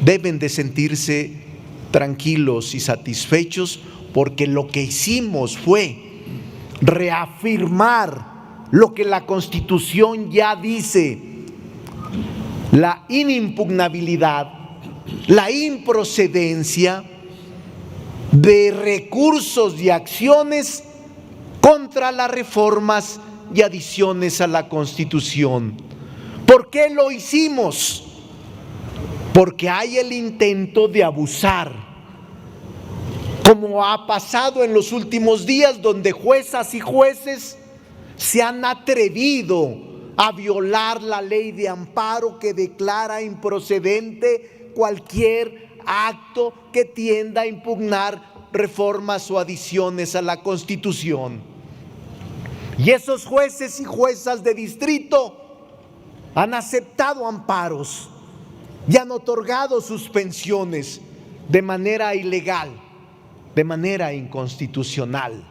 deben de sentirse tranquilos y satisfechos, porque lo que hicimos fue reafirmar lo que la Constitución ya dice: la inimpugnabilidad, la improcedencia de recursos y acciones contra las reformas y adiciones a la Constitución. ¿Por qué lo hicimos? Porque hay el intento de abusar, como ha pasado en los últimos días, donde juezas y jueces se han atrevido a violar la ley de amparo que declara improcedente cualquier acto que tienda a impugnar reformas o adiciones a la Constitución. Y esos jueces y juezas de distrito han aceptado amparos y han otorgado suspensiones de manera ilegal, de manera inconstitucional.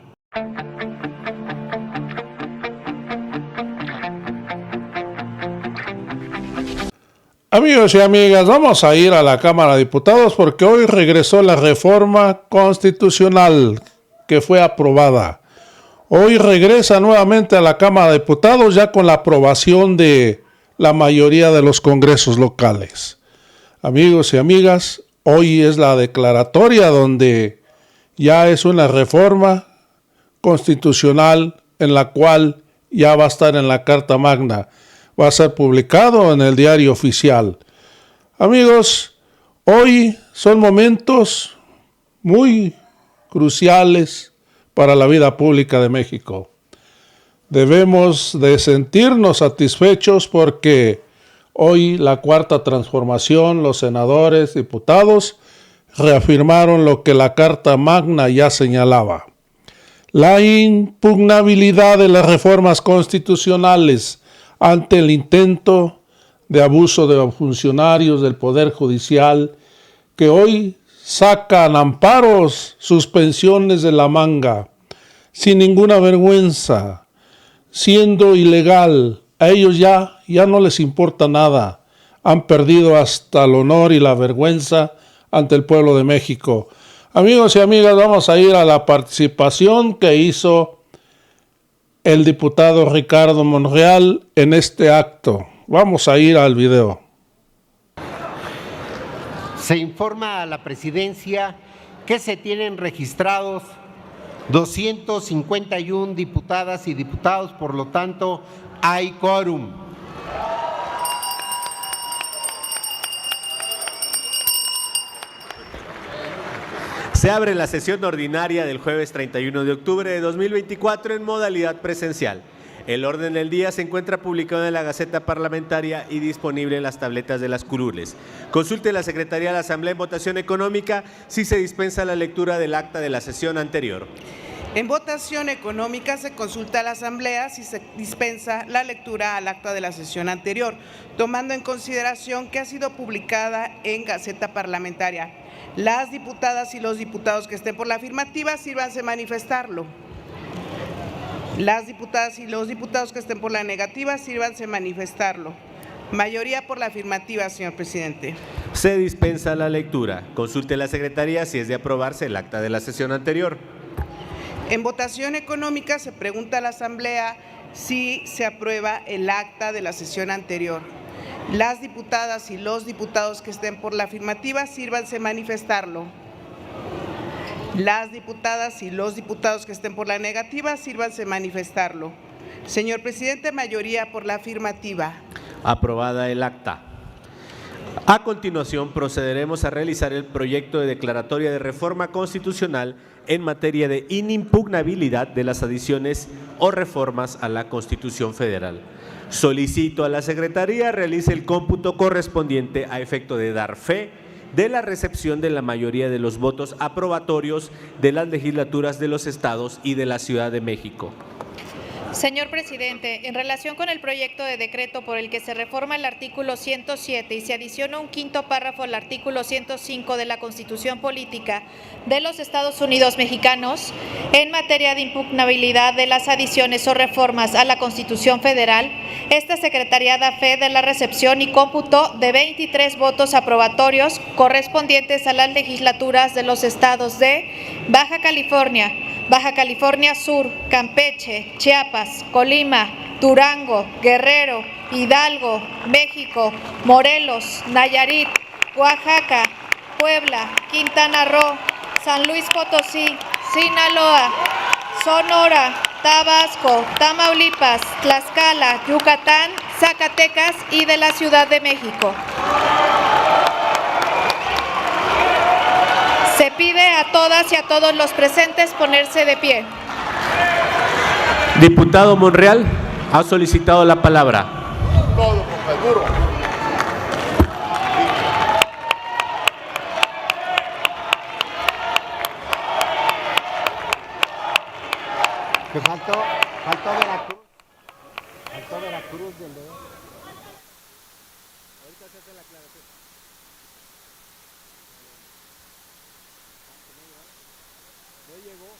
Amigos y amigas, vamos a ir a la Cámara de Diputados porque hoy regresó la reforma constitucional que fue aprobada. Hoy regresa nuevamente a la Cámara de Diputados ya con la aprobación de la mayoría de los congresos locales. Amigos y amigas, hoy es la declaratoria donde ya es una reforma constitucional en la cual ya va a estar en la Carta Magna. Va a ser publicado en el Diario Oficial. Amigos, hoy son momentos muy cruciales para la vida pública de México. Debemos de sentirnos satisfechos porque hoy la Cuarta Transformación, los senadores, diputados, reafirmaron lo que la Carta Magna ya señalaba. La impugnabilidad de las reformas constitucionales ante el intento de abuso de funcionarios del Poder Judicial que hoy sacan amparos, suspensiones de la manga, sin ninguna vergüenza, siendo ilegal. A ellos ya no les importa nada. Han perdido hasta el honor y la vergüenza ante el pueblo de México. Amigos y amigas, vamos a ir a la participación que hizo el diputado Ricardo Monreal en este acto. Vamos a ir al video. Se informa a la presidencia que se tienen registrados 251 diputadas y diputados, por lo tanto, hay quórum. Se abre la sesión ordinaria del jueves 31 de octubre de 2024 en modalidad presencial. El orden del día se encuentra publicado en la Gaceta Parlamentaria y disponible en las tabletas de las curules. Consulte la Secretaría de la Asamblea en votación económica si se dispensa la lectura del acta de la sesión anterior. En votación económica se consulta a la Asamblea si se dispensa la lectura al acta de la sesión anterior, tomando en consideración que ha sido publicada en Gaceta Parlamentaria. Las diputadas y los diputados que estén por la afirmativa, sírvanse manifestarlo. Las diputadas y los diputados que estén por la negativa, sírvanse manifestarlo. Mayoría por la afirmativa, señor presidente. Se dispensa la lectura. Consulte la Secretaría si es de aprobarse el acta de la sesión anterior. En votación económica se pregunta a la Asamblea si se aprueba el acta de la sesión anterior. Las diputadas y los diputados que estén por la afirmativa, sírvanse manifestarlo. Las diputadas y los diputados que estén por la negativa, sírvanse manifestarlo. Señor presidente, mayoría por la afirmativa. Aprobada el acta. A continuación, procederemos a realizar el proyecto de declaratoria de reforma constitucional en materia de inimpugnabilidad de las adiciones o reformas a la Constitución Federal. Solicito a la Secretaría realice el cómputo correspondiente a efecto de dar fe de la recepción de la mayoría de los votos aprobatorios de las legislaturas de los estados y de la Ciudad de México. Señor presidente, en relación con el proyecto de decreto por el que se reforma el artículo 107 y se adiciona un quinto párrafo al artículo 105 de la Constitución Política de los Estados Unidos Mexicanos en materia de impugnabilidad de las adiciones o reformas a la Constitución Federal, Esta Secretaría da fe de la recepción y cómputo de 23 votos aprobatorios correspondientes a las legislaturas de los estados de Baja California, Baja California Sur, Campeche, Chiapas, Colima, Durango, Guerrero, Hidalgo, México, Morelos, Nayarit, Oaxaca, Puebla, Quintana Roo, San Luis Potosí, Sinaloa, Sonora, Tabasco, Tamaulipas, Tlaxcala, Yucatán, Zacatecas y de la Ciudad de México. Se pide a todas y a todos los presentes ponerse de pie. Diputado Monreal ha solicitado la palabra. Que faltó Veracruz. Faltó Veracruz de León. Ahorita se hace la aclaración. No llegó.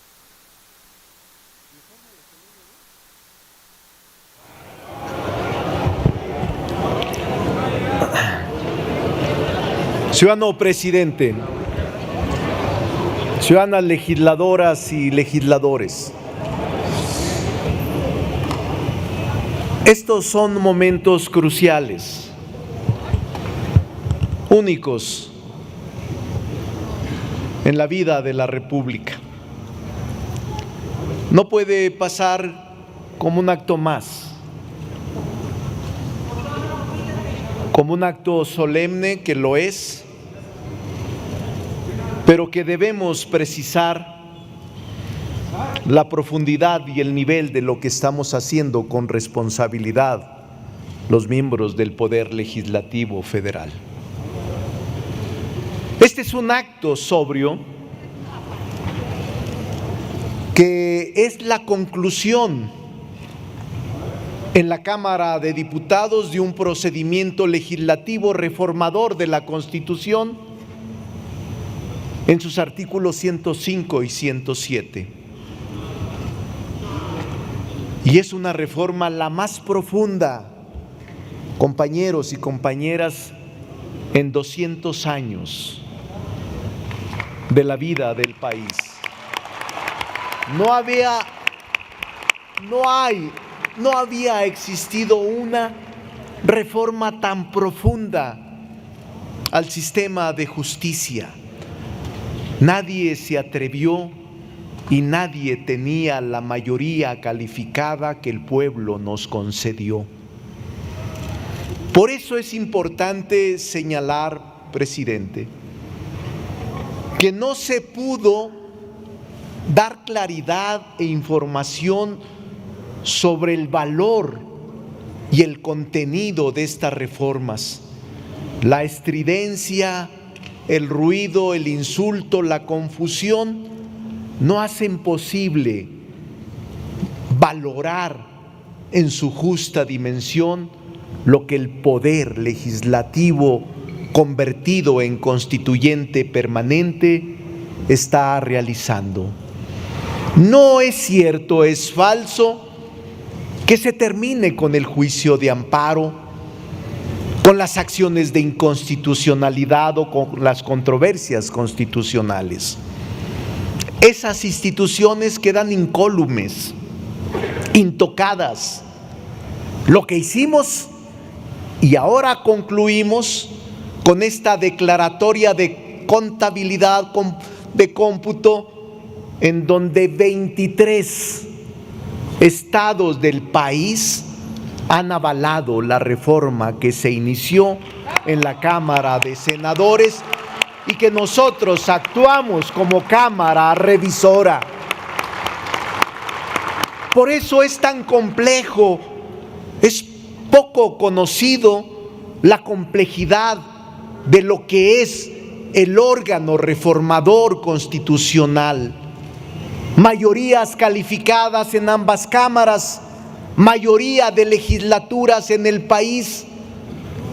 Ciudadano presidente, ciudadanas legisladoras y legisladores, estos son momentos cruciales, únicos en la vida de la República. No puede pasar como un acto más, como un acto solemne, que lo es, pero que debemos precisar la profundidad y el nivel de lo que estamos haciendo con responsabilidad los miembros del Poder Legislativo Federal. Este es un acto sobrio que es la conclusión en la Cámara de Diputados de un procedimiento legislativo reformador de la Constitución en sus artículos 105 y 107. Y es una reforma la más profunda, compañeros y compañeras, en 200 años de la vida del país. No había existido una reforma tan profunda al sistema de justicia. Nadie se atrevió y nadie tenía la mayoría calificada que el pueblo nos concedió. Por eso es importante señalar, presidente, que no se pudo dar claridad e información sobre el valor y el contenido de estas reformas. La estridencia, el ruido, el insulto, la confusión no hacen posible valorar en su justa dimensión lo que el poder legislativo convertido en constituyente permanente está realizando. No es cierto, es falso que se termine con el juicio de amparo, con las acciones de inconstitucionalidad o con las controversias constitucionales. Esas instituciones quedan incólumes, intocadas. Lo que hicimos y ahora concluimos con esta declaratoria de contabilidad, de cómputo, en donde 23 estados del país han avalado la reforma que se inició en la Cámara de Senadores y que nosotros actuamos como Cámara revisora. Por eso es tan complejo, es poco conocido la complejidad de lo que es el órgano reformador constitucional. Mayorías calificadas en ambas cámaras, mayoría de legislaturas en el país,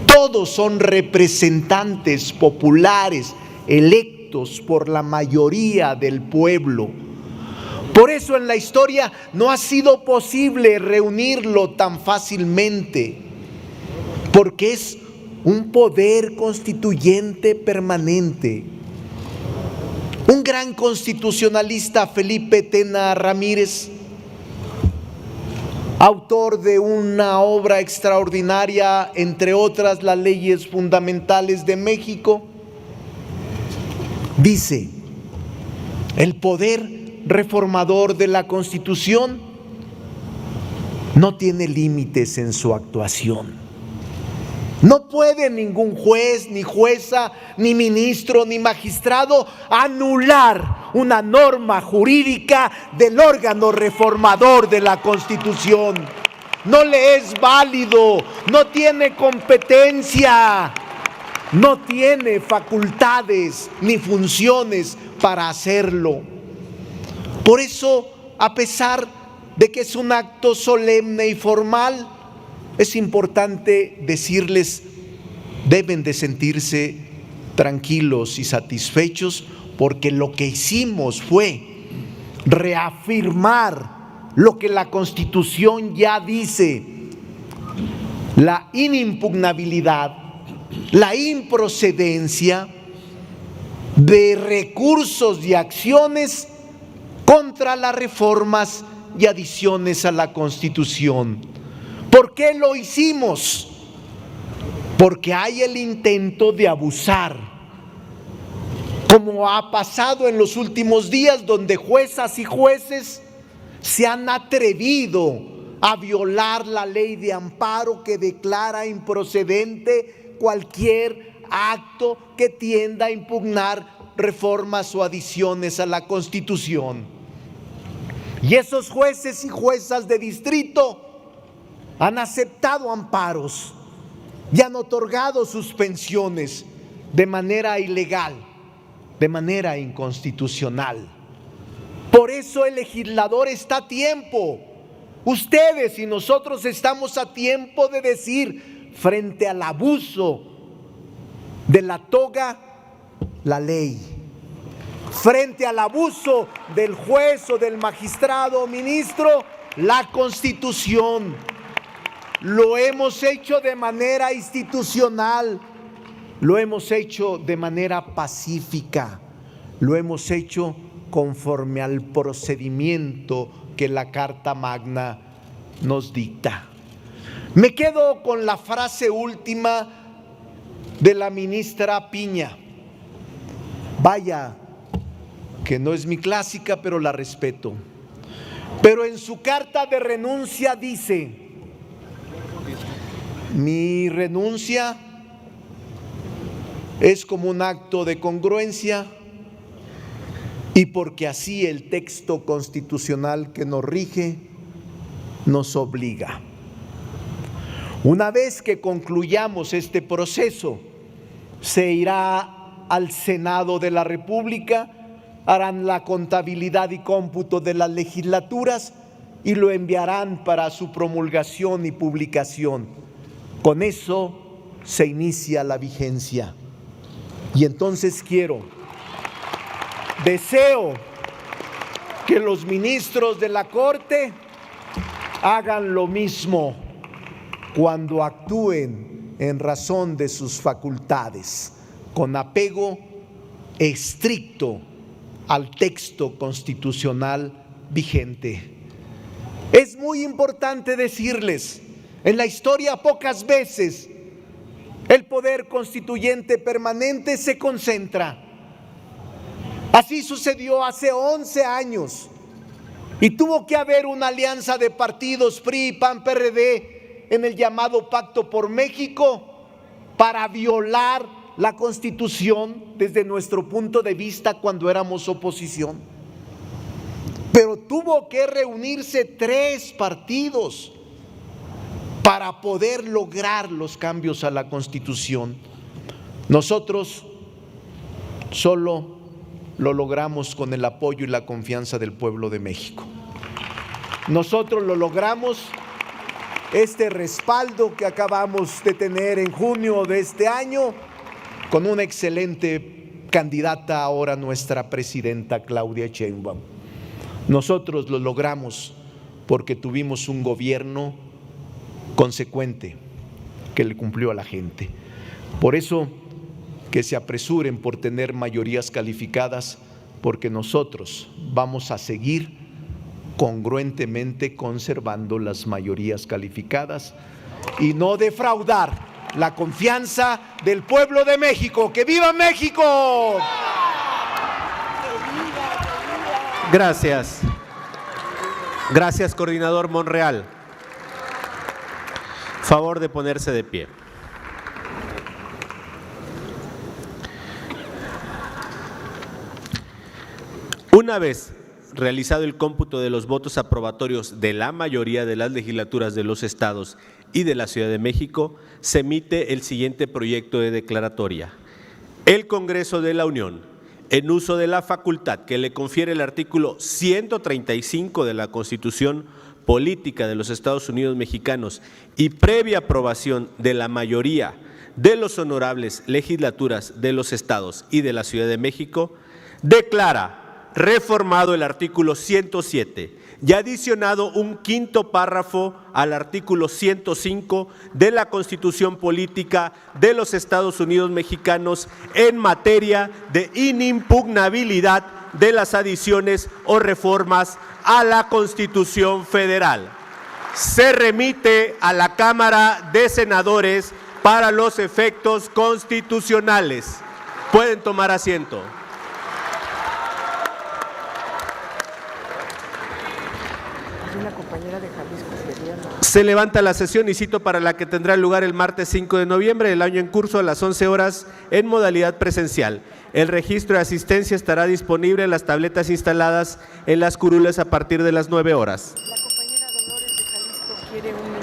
todos son representantes populares electos por la mayoría del pueblo. Por eso en la historia no ha sido posible reunirlo tan fácilmente, porque es un poder constituyente permanente. Un gran constitucionalista, Felipe Tena Ramírez, autor de una obra extraordinaria, entre otras, Las Leyes Fundamentales de México, dice: el poder reformador de la Constitución no tiene límites en su actuación. No puede ningún juez, ni jueza, ni ministro, ni magistrado anular una norma jurídica del órgano reformador de la Constitución. No le es válido, no tiene competencia, no tiene facultades ni funciones para hacerlo. Por eso, a pesar de que es un acto solemne y formal, es importante decirles: deben de sentirse tranquilos y satisfechos, porque lo que hicimos fue reafirmar lo que la Constitución ya dice: la inimpugnabilidad, la improcedencia de recursos y acciones contra las reformas y adiciones a la Constitución. ¿Por qué lo hicimos? Porque hay el intento de abusar, como ha pasado en los últimos días, donde juezas y jueces se han atrevido a violar la ley de amparo que declara improcedente cualquier acto que tienda a impugnar reformas o adiciones a la Constitución. Y esos jueces y juezas de distrito han aceptado amparos y han otorgado suspensiones de manera ilegal, de manera inconstitucional. Por eso el legislador está a tiempo. Ustedes y nosotros estamos a tiempo de decir: frente al abuso de la toga, la ley. Frente al abuso del juez o del magistrado o ministro, la Constitución. Lo hemos hecho de manera institucional, lo hemos hecho de manera pacífica, lo hemos hecho conforme al procedimiento que la Carta Magna nos dicta. Me quedo con la frase última de la ministra Piña. Vaya, que no es mi clásica, pero la respeto. Pero en su carta de renuncia dice: mi renuncia es como un acto de congruencia y porque así el texto constitucional que nos rige nos obliga. Una vez que concluyamos este proceso, se irá al Senado de la República, harán la contabilidad y cómputo de las legislaturas y lo enviarán para su promulgación y publicación. Con eso se inicia la vigencia. Y entonces deseo que los ministros de la Corte hagan lo mismo cuando actúen en razón de sus facultades, con apego estricto al texto constitucional vigente. Es muy importante decirles: en la historia pocas veces el poder constituyente permanente se concentra. Así sucedió hace 11 años y tuvo que haber una alianza de partidos PRI, PAN, PRD en el llamado Pacto por México para violar la Constitución desde nuestro punto de vista cuando éramos oposición. Pero tuvo que reunirse 3 partidos para poder lograr los cambios a la Constitución. Nosotros solo lo logramos con el apoyo y la confianza del pueblo de México. Nosotros lo logramos, este respaldo que acabamos de tener en junio de este año, con una excelente candidata, ahora nuestra presidenta Claudia Sheinbaum. Nosotros lo logramos porque tuvimos un gobierno consecuente que le cumplió a la gente. Por eso, que se apresuren por tener mayorías calificadas, porque nosotros vamos a seguir congruentemente conservando las mayorías calificadas y no defraudar la confianza del pueblo de México. ¡Que viva México! Gracias. Gracias, coordinador Monreal. Favor de ponerse de pie. Una vez realizado el cómputo de los votos aprobatorios de la mayoría de las legislaturas de los estados y de la Ciudad de México, se emite el siguiente proyecto de declaratoria. El Congreso de la Unión, en uso de la facultad que le confiere el artículo 135 de la Constitución Política de los Estados Unidos Mexicanos y previa aprobación de la mayoría de los honorables legislaturas de los estados y de la Ciudad de México, declara reformado el artículo 107 y adicionado un quinto párrafo al artículo 105 de la Constitución Política de los Estados Unidos Mexicanos en materia de inimpugnabilidad de las adiciones o reformas a la Constitución Federal. Se remite a la Cámara de Senadores para los efectos constitucionales. Pueden tomar asiento. Se levanta la sesión y cito para la que tendrá lugar el martes 5 de noviembre del año en curso a las 11 horas en modalidad presencial. El registro de asistencia estará disponible en las tabletas instaladas en las curules a partir de las 9 horas. La compañera Dolores de Jalisco quiere una